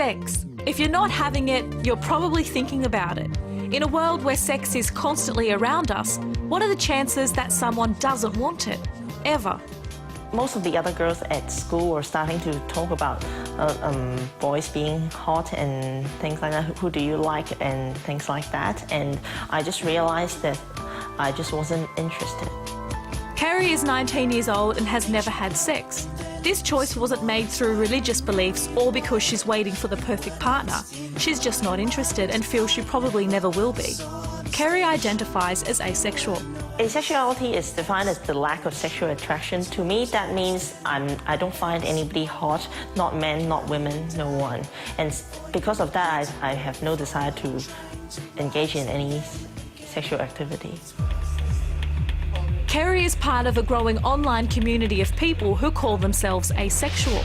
Sex. If you're not having it, you're probably thinking about it. In a world where sex is constantly around us, what are the chances that someone doesn't want it, ever? Most of the other girls at school are starting to talk about boys being hot and things like that. Who do you like and things like that. And I just realized that I just wasn't interested. Carrie is 19 years old and has never had sex. This choice wasn't made through religious beliefs or because she's waiting for the perfect partner. She's just not interested and feels she probably never will be. Carrie identifies as asexual. Asexuality is defined as the lack of sexual attraction. To me, that means I don't find anybody hot, not men, not women, no one. And because of that, I have no desire to engage in any sexual activity. Carrie is part of a growing online community of people who call themselves asexual,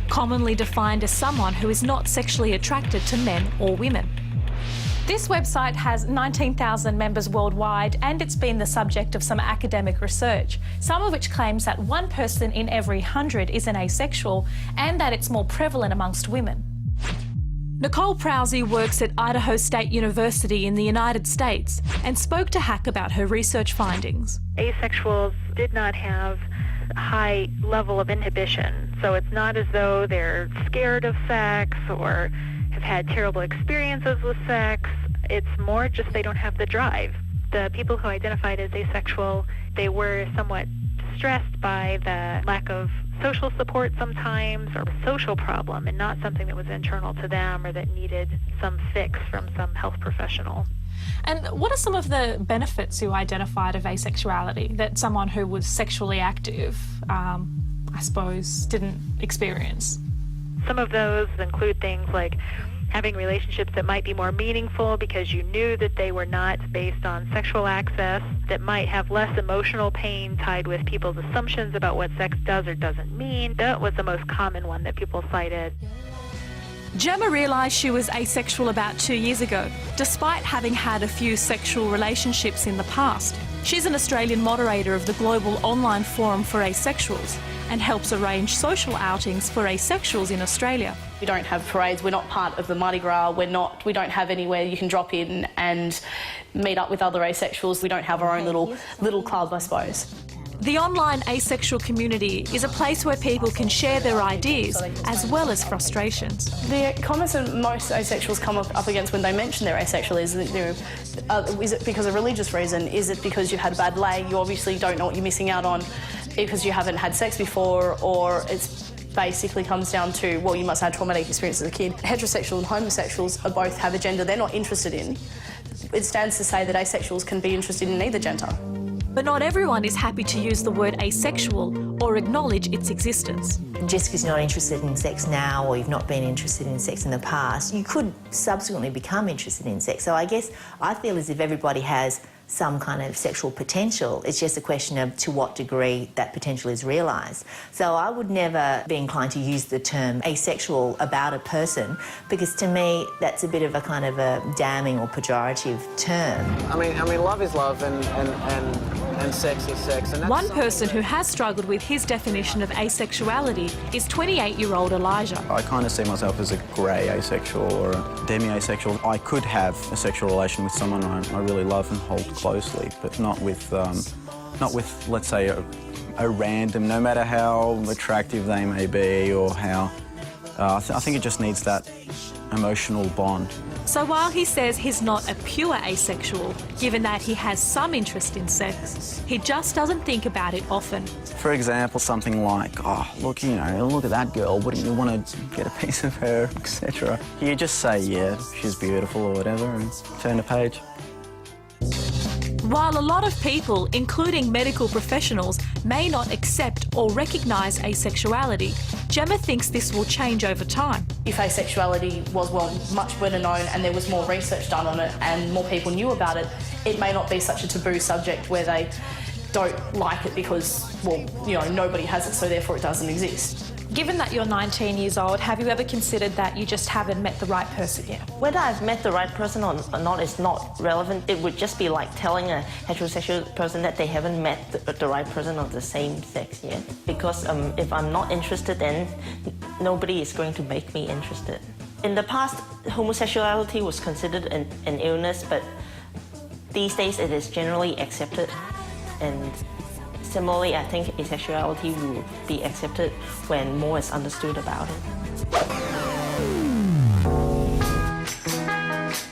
commonly defined as someone who is not sexually attracted to men or women. This website has 19,000 members worldwide, and it's been the subject of some academic research, some of which claims that 1 person in every 100 is an asexual and that it's more prevalent amongst women. Nicole Prowse works at Idaho State University in the United States and spoke to Hack about her research findings. Asexuals did not have a high level of inhibition, so it's not as though they're scared of sex or have had terrible experiences with sex. It's more just they don't have the drive. The people who identified as asexual, they were somewhat distressed by the lack of social support sometimes, or a social problem, and not something that was internal to them or that needed some fix from some health professional. And what are some of the benefits you identified of asexuality that someone who was sexually active, I suppose, didn't experience? Some of those include things like having relationships that might be more meaningful because you knew that they were not based on sexual access, that might have less emotional pain tied with people's assumptions about what sex does or doesn't mean. That was the most common one that people cited. Gemma realised she was asexual about 2 years ago, despite having had a few sexual relationships in the past. She's an Australian moderator of the global online forum for asexuals and helps arrange social outings for asexuals in Australia. We don't have parades, we're not part of the Mardi Gras, we don't have anywhere you can drop in and meet up with other asexuals. We don't have our own little club, I suppose. The online asexual community is a place where people can share their ideas as well as frustrations. The comments that most asexuals come up against when they mention they're asexual is, is it because of religious reason? Is it because you had a bad lay? You obviously don't know what you're missing out on because you haven't had sex before, or it's basically comes down to, well, you must have had traumatic experience as a kid. Heterosexual and homosexuals both have a gender they're not interested in. It stands to say that asexuals can be interested in either gender. But not everyone is happy to use the word asexual or acknowledge its existence. Just because you're not interested in sex now or you've not been interested in sex in the past, you could subsequently become interested in sex. So I guess I feel as if everybody has some kind of sexual potential. It's just a question of to what degree that potential is realised. So I would never be inclined to use the term asexual about a person, because to me that's a bit of a kind of a damning or pejorative term. I mean, love is love and sex is sex. And one person who has struggled with his definition of asexuality is 28-year-old Elijah. I kind of see myself as a grey asexual or a demi-asexual. I could have a sexual relation with someone I really love and hold closely, but not with, let's say, a random, no matter how attractive they may be or how... I think it just needs that emotional bond. So while he says he's not a pure asexual, given that he has some interest in sex, he just doesn't think about it often. For example, something like, oh, look, you know, look at that girl, wouldn't you want to get a piece of her, etc. You just say, yeah, she's beautiful or whatever, and turn the page. While a lot of people, including medical professionals, may not accept or recognise asexuality, Gemma thinks this will change over time. If asexuality was, well, much better known and there was more research done on it and more people knew about it, it may not be such a taboo subject where they don't like it because, well, you know, nobody has it, so therefore it doesn't exist. Given that you're 19 years old, have you ever considered that you just haven't met the right person yet? Whether I've met the right person or not is not relevant. It would just be like telling a heterosexual person that they haven't met the right person of the same sex yet. Because if I'm not interested, then nobody is going to make me interested. In the past, homosexuality was considered an illness, but these days it is generally accepted. And similarly, I think asexuality will be accepted when more is understood about it.